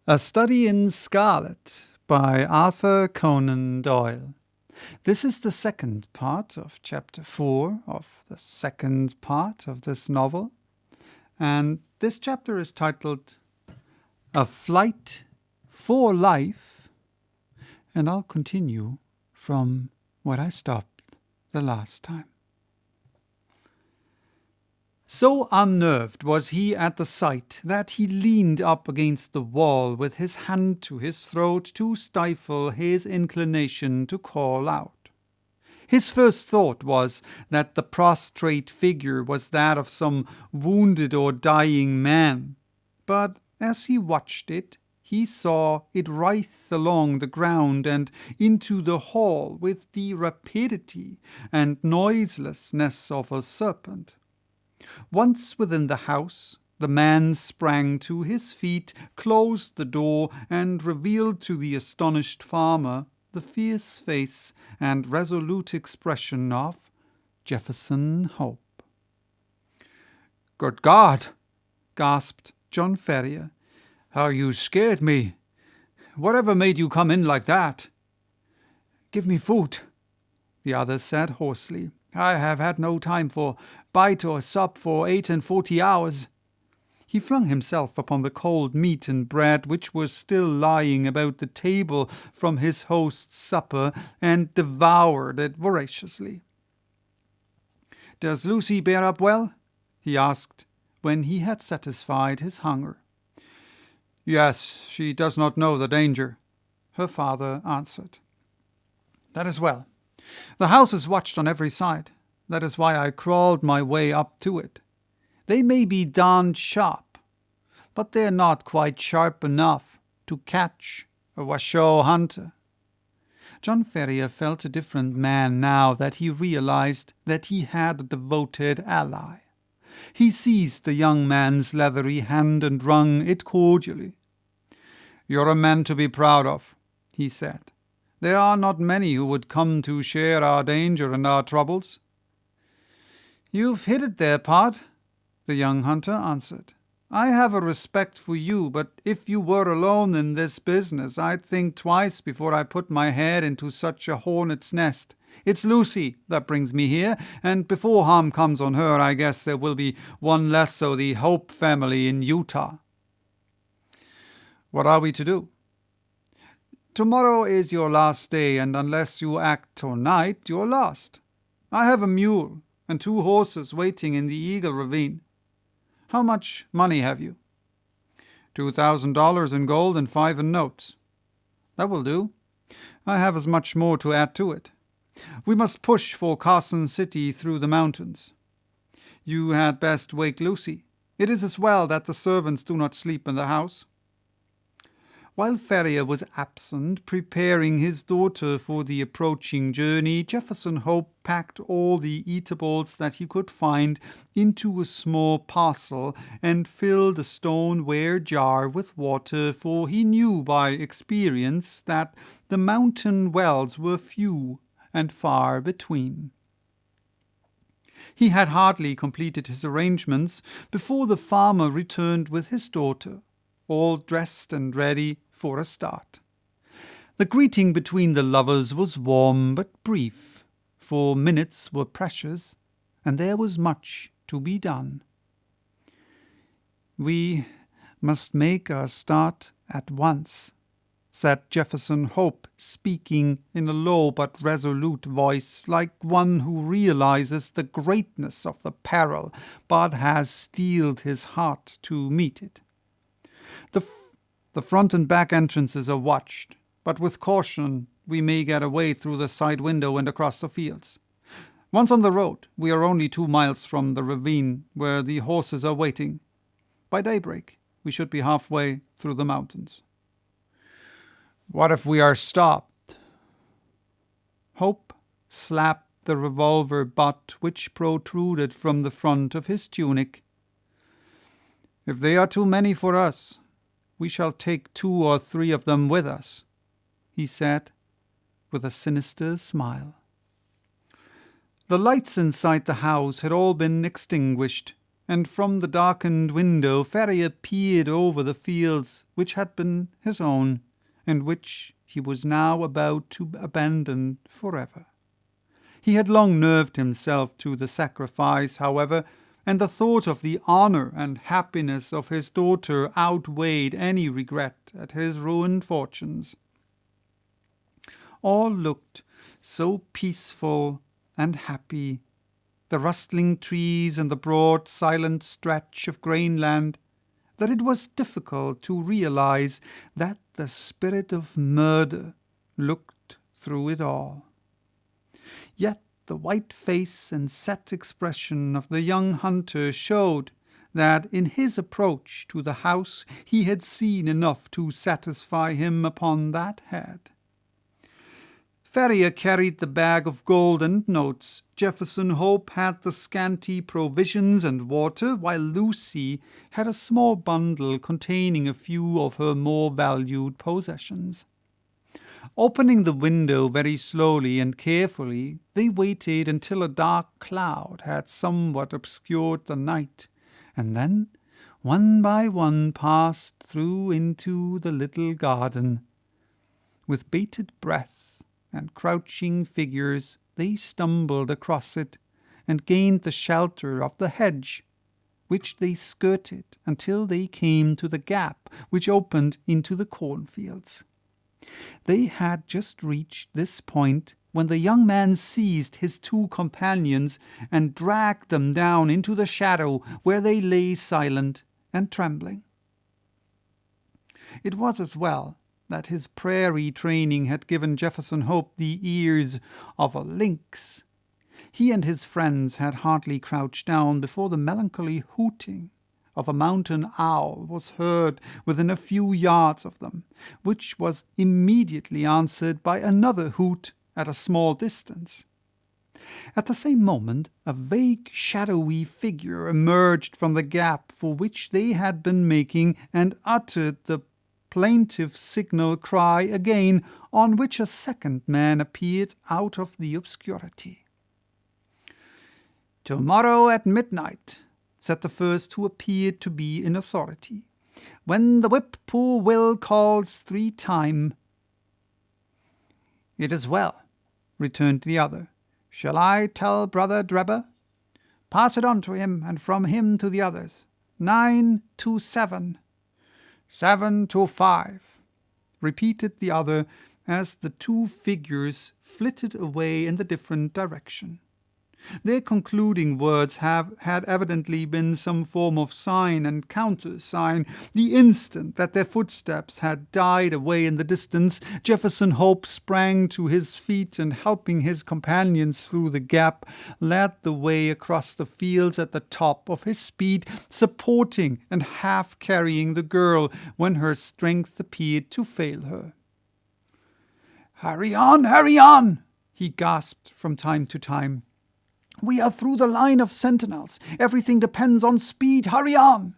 A Study in Scarlet by Arthur Conan Doyle. This is the second part of Chapter 4 of the second part of this novel, and this chapter is titled A Flight for Life, and I'll continue from where I stopped the last time. So unnerved was he at the sight that he leaned up against the wall with his hand to his throat to stifle his inclination to call out. His first thought was that the prostrate figure was that of some wounded or dying man, but as he watched it, he saw it writhe along the ground and into the hall with the rapidity and noiselessness of a serpent. Once within the house, the man sprang to his feet, closed the door, and revealed to the astonished farmer the fierce face and resolute expression of Jefferson Hope. "Good God!" gasped John Ferrier. "How you scared me! Whatever made you come in like that?" "Give me food," the other said hoarsely. "I have had no time for bite or sup for 48 hours. He flung himself upon the cold meat and bread which were still lying about the table from his host's supper, and devoured it voraciously. "Does Lucy bear up well?" he asked, when he had satisfied his hunger. "Yes, she does not know the danger," her father answered. "That is well. The house is watched on every side. That is why I crawled my way up to it. They may be darned sharp, but they're not quite sharp enough to catch a Washoe hunter." John Ferrier felt a different man now that he realized that he had a devoted ally. He seized the young man's leathery hand and wrung it cordially. "You're a man to be proud of," he said. "There are not many who would come to share our danger and our troubles." "You've hit it there, Pod," the young hunter answered. "I have a respect for you, but if you were alone in this business, I'd think twice before I put my head into such a hornet's nest. It's Lucy that brings me here, and before harm comes on her, I guess there will be one less of the Hope family in Utah." "What are we to do?" "Tomorrow is your last day, and unless you act tonight, you're lost. I have a mule and 2 horses waiting in the Eagle Ravine. How much money have you?" $2,000 in gold and 5 in notes." "That will do. I have as much more to add to it. We must push for Carson City through the mountains. You had best wake Lucy. It is as well that the servants do not sleep in the house." While Ferrier was absent, preparing his daughter for the approaching journey, Jefferson Hope packed all the eatables that he could find into a small parcel and filled a stoneware jar with water, for he knew by experience that the mountain wells were few and far between. He had hardly completed his arrangements before the farmer returned with his daughter, all dressed and ready for a start. The greeting between the lovers was warm but brief, for minutes were precious, and there was much to be done. "We must make a start at once," said Jefferson Hope, speaking in a low but resolute voice, like one who realizes the greatness of the peril, but has steeled his heart to meet it. The front and back entrances are watched, but with caution we may get away through the side window and across the fields. Once on the road, we are only 2 miles from the ravine where the horses are waiting. By daybreak, we should be halfway through the mountains." "What if we are stopped?" Hope slapped the revolver butt which protruded from the front of his tunic. "If they are too many for us, we shall take 2 or 3 of them with us," he said, with a sinister smile. The lights inside the house had all been extinguished, and from the darkened window Ferrier peered over the fields which had been his own, and which he was now about to abandon forever. He had long nerved himself to the sacrifice, however, and the thought of the honour and happiness of his daughter outweighed any regret at his ruined fortunes. All looked so peaceful and happy, the rustling trees and the broad silent stretch of grain land, that it was difficult to realize that the spirit of murder looked through it all. Yet the white face and set expression of the young hunter showed that in his approach to the house he had seen enough to satisfy him upon that head. Ferrier carried the bag of gold and notes. Jefferson Hope had the scanty provisions and water, while Lucy had a small bundle containing a few of her more valued possessions. Opening the window very slowly and carefully, they waited until a dark cloud had somewhat obscured the night, and then, one by one, passed through into the little garden. With bated breath and crouching figures, they stumbled across it, and gained the shelter of the hedge, which they skirted until they came to the gap which opened into the cornfields. They had just reached this point when the young man seized his two companions and dragged them down into the shadow, where they lay silent and trembling. It was as well that his prairie training had given Jefferson Hope the ears of a lynx. He and his friends had hardly crouched down before the melancholy hooting of a mountain owl was heard within a few yards of them, which was immediately answered by another hoot at a small distance. At the same moment, a vague, shadowy figure emerged from the gap for which they had been making, and uttered the plaintive signal cry again, on which a second man appeared out of the obscurity. "Tomorrow at midnight," said the first, who appeared to be in authority, "when the whip-poor-will calls 3 times." "It is well," returned the other. "Shall I tell Brother Drebber?" "Pass it on to him, and from him to the others. 9 to 7. 7 to 5, repeated the other, as the two figures flitted away in the different direction. Their concluding words had evidently been some form of sign and countersign. The instant that their footsteps had died away in the distance, Jefferson Hope sprang to his feet, and helping his companions through the gap, led the way across the fields at the top of his speed, supporting and half carrying the girl when her strength appeared to fail her. "Hurry on!" he gasped from time to time. "We are through the line of sentinels. Everything depends on speed. Hurry on!"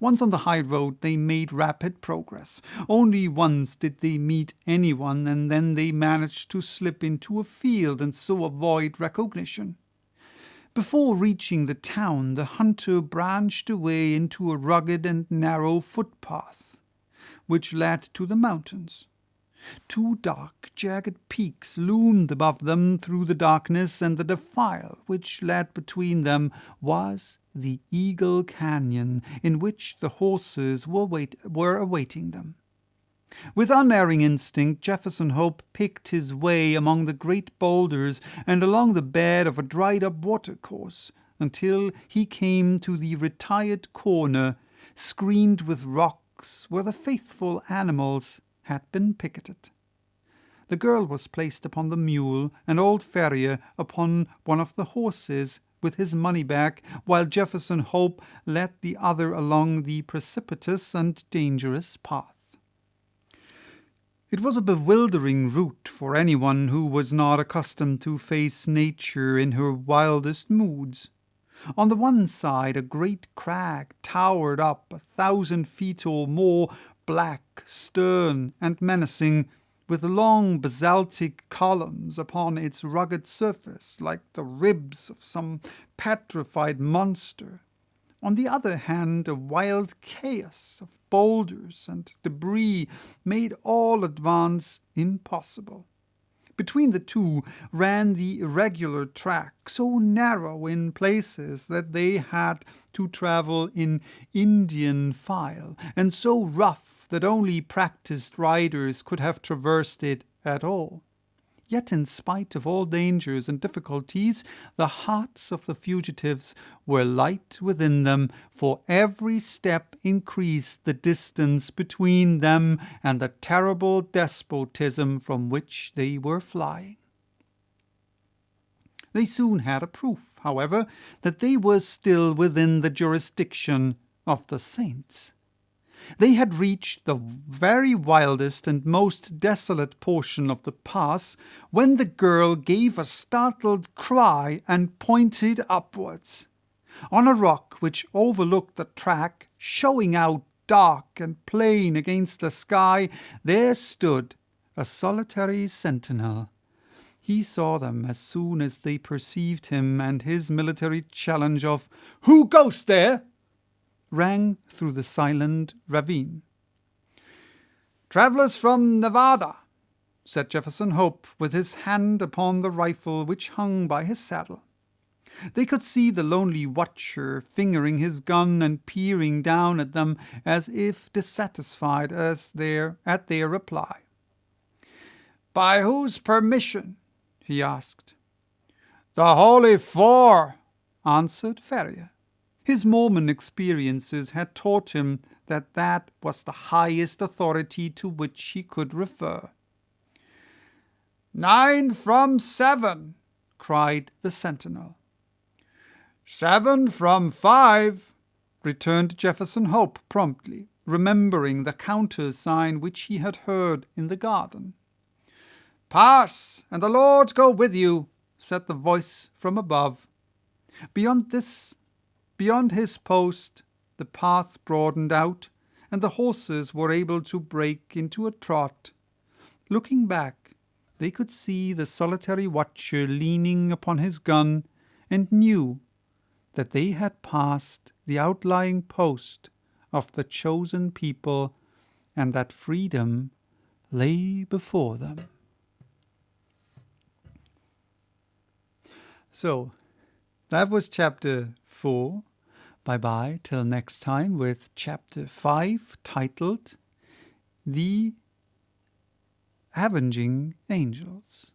Once on the high road, they made rapid progress. Only once did they meet anyone, and then they managed to slip into a field and so avoid recognition. Before reaching the town, the hunter branched away into a rugged and narrow footpath, which led to the mountains. 2 dark, jagged peaks loomed above them through the darkness, and the defile which led between them was the Eagle Canyon, in which the horses were awaiting them. With unerring instinct, Jefferson Hope picked his way among the great boulders and along the bed of a dried-up watercourse, until he came to the retired corner, screened with rocks, where the faithful animals had been picketed. The girl was placed upon the mule, and old Ferrier upon one of the horses with his money bag, while Jefferson Hope led the other along the precipitous and dangerous path. It was a bewildering route for anyone who was not accustomed to face nature in her wildest moods. On the one side, a great crag towered up 1,000 feet or more, black, stern, and menacing, with long basaltic columns upon its rugged surface, like the ribs of some petrified monster. On the other hand, a wild chaos of boulders and debris made all advance impossible. Between the two ran the irregular track, so narrow in places that they had to travel in Indian file, and so rough that only practised riders could have traversed it at all. Yet in spite of all dangers and difficulties, the hearts of the fugitives were light within them, for every step increased the distance between them and the terrible despotism from which they were flying. They soon had a proof, however, that they were still within the jurisdiction of the saints. They had reached the very wildest and most desolate portion of the pass when the girl gave a startled cry and pointed upwards. On a rock which overlooked the track, showing out dark and plain against the sky, there stood a solitary sentinel. He saw them as soon as they perceived him, and his military challenge of "Who goes there?" rang through the silent ravine. "Travellers from Nevada," said Jefferson Hope, with his hand upon the rifle which hung by his saddle. They could see the lonely watcher fingering his gun and peering down at them as if dissatisfied at their reply. "By whose permission?" he asked. "The Holy Four," answered Ferrier. His Mormon experiences had taught him that that was the highest authority to which he could refer. "9 from 7, cried the sentinel. 7 from 5, returned Jefferson Hope promptly, remembering the countersign which he had heard in the garden. "Pass, and the Lord go with you," said the voice from above. Beyond his post, the path broadened out, and the horses were able to break into a trot. Looking back, they could see the solitary watcher leaning upon his gun, and knew that they had passed the outlying post of the chosen people, and that freedom lay before them. So, that was chapter 4. Bye-bye till next time with chapter 5, titled The Avenging Angels.